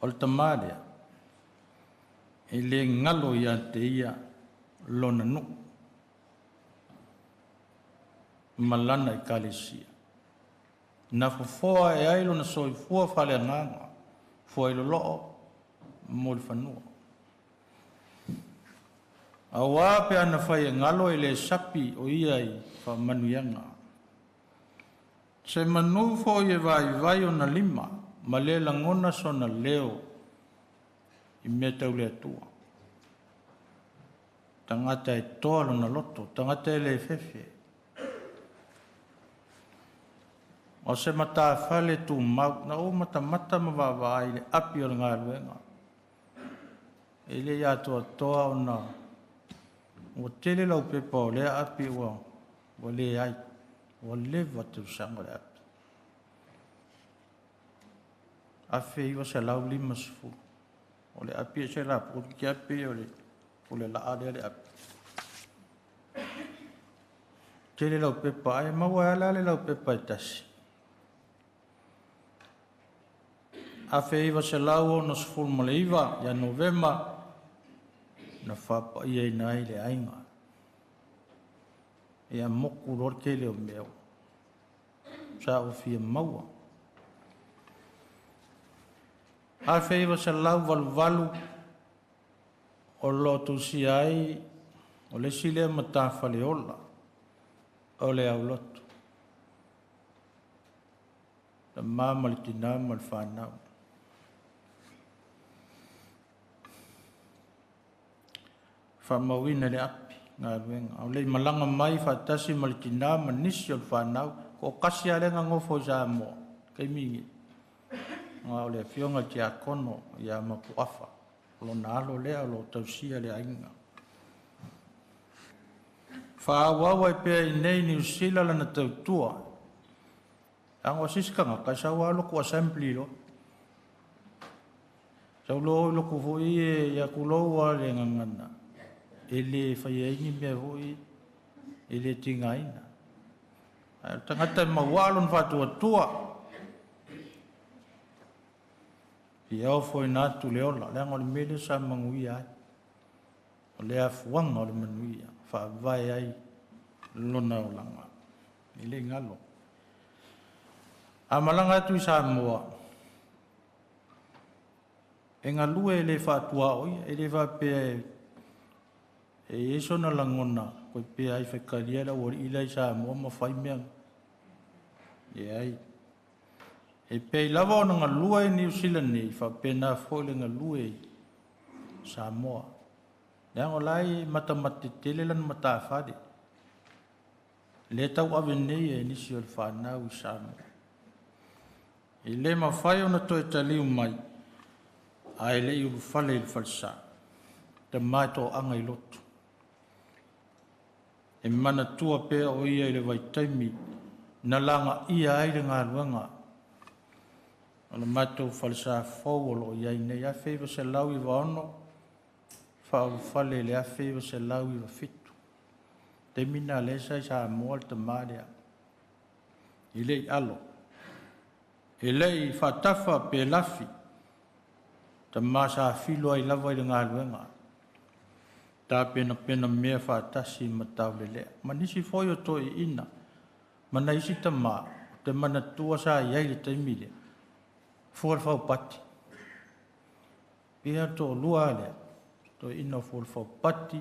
o le tamalia e le ngalo ia te ia lona nu malana i kalesia na fofoa e ai lona soifua faleagaga fua i loloo mo le fanua auā pe ana fai e ngalo i le sapi o ia i faamanuiaga se manu foʻi e vaivai ona lima ma lē lagona sona leo i mea taule atua tagata e toa lona loto tagata e lē fefe o se matafale tumau na o matamata ma vaavaai le api o le galuega e le iā toatoa ona ua tele lau pepa o lea api ua lē ai ua leva tausaga o le api afe iwa se lau 5 o le api e se laputu ki api o le laa lea le api tele lau pepa ai maua ala le lau pepa e tasi afe iwa se lau o na 10 ia Novema na whapaia i nai le ainga ia moku lor kele o meo sa o fia maua afe iwa se lau valu o lotu si ai o le sile matawhale ola o le au lotu le mama le tina ma le whanau whamauina le api ngā ruenga o le malanga mai whatasi ma le tina ma nisi o le whanau ko kasi a lenga ngofo sa mo kei mingi ngā o le fionga ki a kono i a Mapu afa lo nalo lea lo tausia le ainga whaawawa i pia i nei New Zealand lana tautua ango siskanga kai sawa loko assembly lo sau lo loko hui e ia kuloa le ngangana ele whaiaini mea hui ele tingaina tangata mawalon whatua tua i au foi natu leola le angole mele sa manguia ai o le afuanga o le manuia whaavai ai lona o langa ele ngalo a malanga atu i Samoa e ngalue le whatua oi e le whapea e eso na langona ko pe ai whekaria la o ila i Samoa ma whai mea e ai e pei lava o nga lua i New Zealand ni whapena fōle nga lua i Samoa leango lai matamati tele lan matawhade le tau ave nei e nisi o le whanau i Samoa i le mawhai o na toi taliu mai ai le i ufale i falsa te mai tō anga i lotu e mana tua pea o ia i le waitaimi na langa ia ai le ngā ruanga o le matou falsa fau o lo ia i nei a feiva se lau i waono whau fale le a feiva se lau i wa fitu te mina le sa i sa moa te mārea i le i alo i le i whatafa pe lafi ta masa filo ai lava i le ngā ruanga ta pena mea whatasi matau le lea ma nisi foi o toi ina ma na isi ta maa te mana tua sa iai le taimile fual fau pati pia to lua lea to ina fual fau pati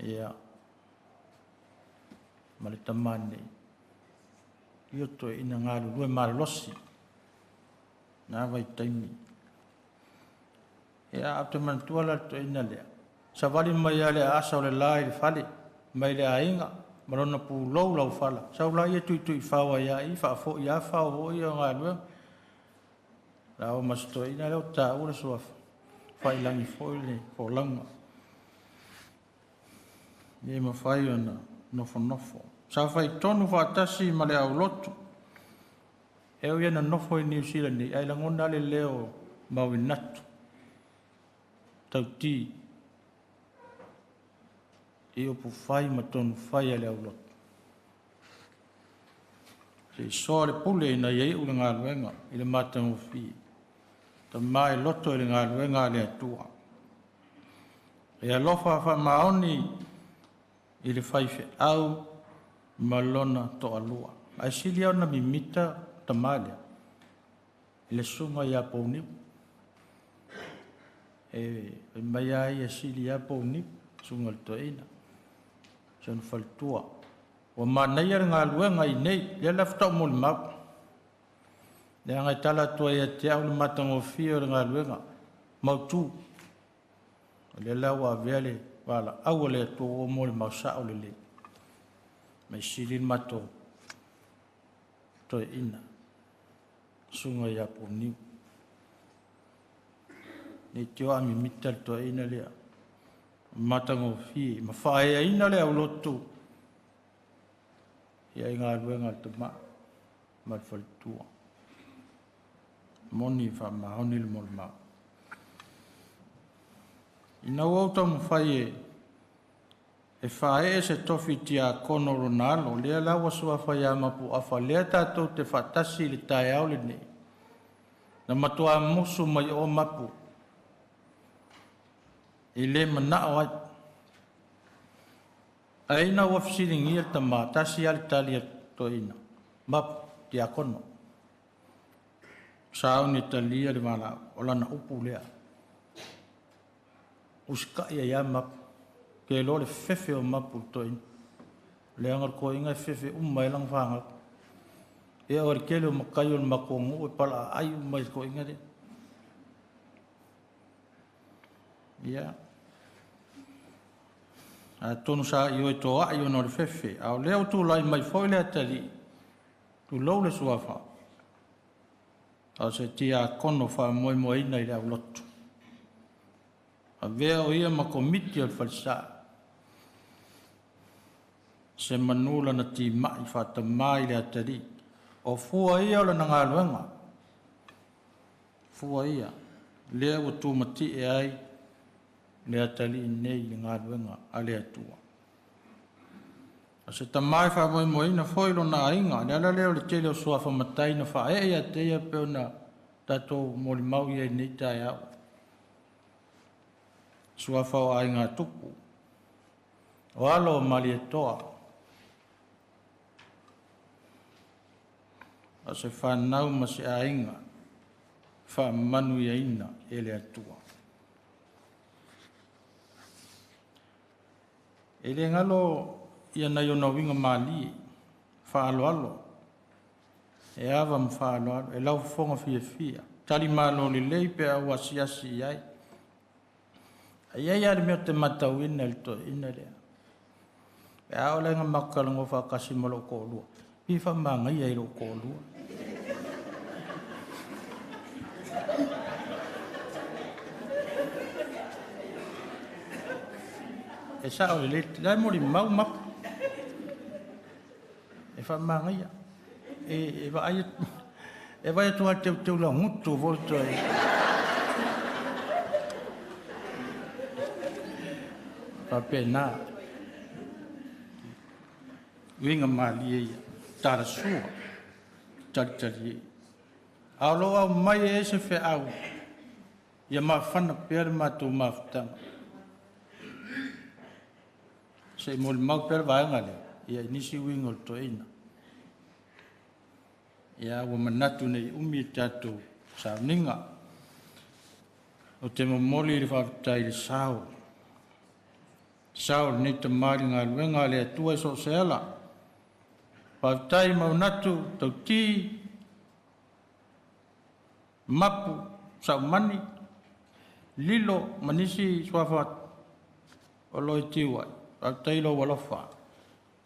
ia ma le tamane io to ina ngalu lue marlosi na vai taimi ia apte man tua la to ina lea sa vali mai ale asa o le lai le fale mai le ainga marona pu lou lau fala sa la ia tui fawa ia i fa fo ia fa o ia nga lue la o masto ina le ta o le so fa ilangi fo le fo langa ni ma fa ona nofo sa fa tonu fa tasi ma le au lotu e o ia na nofo i New Zealand ni ai langona le leo Mauinatu Tauti e o pu fai ma tonu fai ale au lotu se soare pule ina iei ule ngā luenga i le mata mo fi ta mai loto i ngā luenga le atua. E alofa wha maoni i le whaife au malona to alua. Ai sili au na mimita ta malia. I le sunga i apo niu. E mai ai e sili apo niu. Sunga le toina. Sian whaltua. Wa manai ar ngā luenga i nei. Ia lafta o Molimau. Le angai tala tua ia te au le matango fia o ngā luenga. Mautu. Le lawa vele wala au le to o Molimau sa o le. Mai sili mato. Toi ina. Sunga ia po niu. Ni tio ami mital toi ina lea. Matango fi. Ma whae ina lea ulotu. Ia inga luenga te ma. Ma whalitua. Moni wha mahoni le Molimau. Ina wauta mu whae e whae se tofi tia kono ronalo. Lea lawa sua whae a Mapu afa. Lea tātou te whatasi le tae au le nei. Na matua musu mai o Mapu. I le mana o ai. Aina wafsiringi ta ma tasi al talia to ina. Mapu tia kono. Sao ni talia le mala olana upu lea. Uska ia Mapu. Ke lo le fefe o Mapu to ina. Le angar ko inga fefe umai lang whanga. E ori kele o makai o makongo e pala ai umai ko inga de. Ia. A tonu sa i oi toa i ono le fefe. Au leo tu lai mai foi le atali. Tu lau le suafa. Au se tia kono wha moe moe ina i le au lotu. A vea o ia makomiti al falsa. Se manula na ti mai whata mai le atali. O fua ia o le ngā luenga. Fua ia. Lea o tu mati e ai. Le atali nei le ngā luenga a le atua. A se tamai wha moe moe ina foilo na inga. Le ala leo le tele o sua whamatai na wha e ia te ia peo na tatou Molimau ia nei tai au. Sua whao ai ngā tupu. O alo mali e toa. A se whanau ma se a inga. Wha manu ia ina e le atua. E le ngalo ia na yona winga mali. Wha alo alo. E awa ma wha alo alo. E lau fonga fia fia. Tali malo li lei pe au asiasi iai. Ia ia meo te matau ina le to ina lea. E au lenga makalango wha kasi malo kōlua. I wha manga ia i lo kōlua. E sa o le lete, lai Molimau Mapu. E wha manga ia. E vai atua teu la ngutu volto e. Wha pena. Winga mali e ia. Tara sua. Tari e. Alo au mai e se fe au. Ia ma whana pere mātou mawhitanga. Se Molimau pere vaenga le. Ia inisi winga o to ina. Ia ua manatu nei umi tātou sa ninga. O te momoli le whawhitai le sao. Sao ni te maari ngā luenga le atua e so se ala. Whawhitai Mauinatu, Tauti, Mapu, Saumani, Lilo, Manisi, Swafat, o loi tiwai. Whawhitai lo walofa.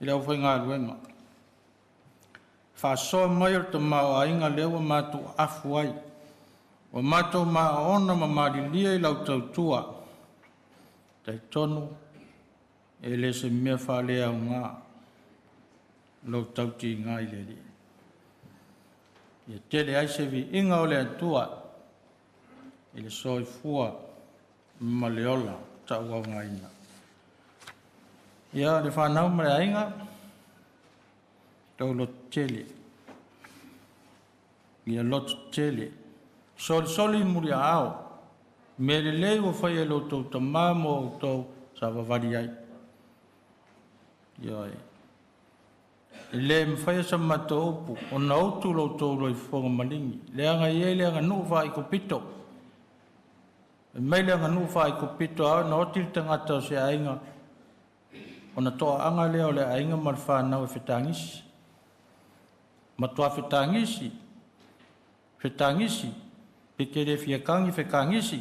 I lau whai ngā luenga. Whasoa mai o te mao a inga lewa mātou afu ai. O mātou maa ona ma marilia i lau tautua. Tai tonu e le se mea whalea o ngā. Lau tauti ngā i le li. Ia tele ai se vi inga o le atua. I le soi fua ma leola tau au ngā ina. Ia le whanau ma le ainga. Tau lo tele. Ia lot tele. Soli muri ao. Me le lei o whai e lo tau tamamo o tau sa wawari ai. Ioi. Le mwhai sa mato opu, o na otu lo tau roi whonga malingi. Le anga ie le anga nuu wha i ko pito. Mai le anga nuu wha i ko pito au, na oti tangata o se ainga. O na toa anga leo le ainga mar whanau e whetangisi. Matua whetangisi. Whetangisi. Pekere whiakangi whekangisi.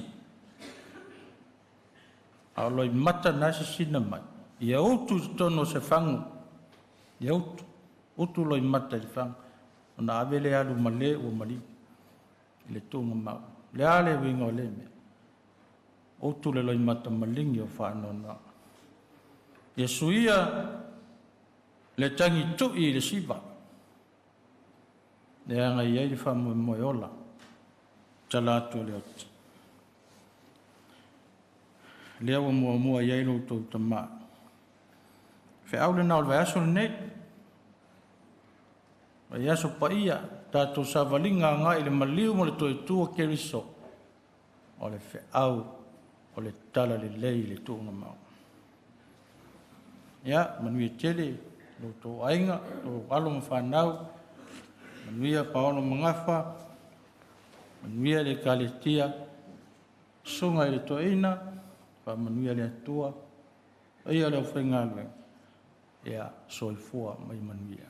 Au loi mata nasi sina mai. Ia utu tono se whangu. Ia utu. Utu loi mata i whangu. O na awele alu male o mali. Le tunga mau. Le ale winga o le me. Utu le loi mata malingi o whanau na. Ia suia le tangi tui le siva. Le anga iai le whamu moe ola. Tala atu le oti. Le awa mua iai lo tau tama. Fe au le nao le aso le nei. Ai aso pa ia. Tato sa valinga ngai le maliu mo le toi tua keriso. O le fe au. O le tala le lei le tuunga mau. Ya, manuia tele. Lo tau ainga. Lo alo mawhanau. Manuia paono mangafa. Manuia le kaletia. Sunga le toina. Pa manuia le atua. Ia le whaingalwe. Ia soifua mai manuia.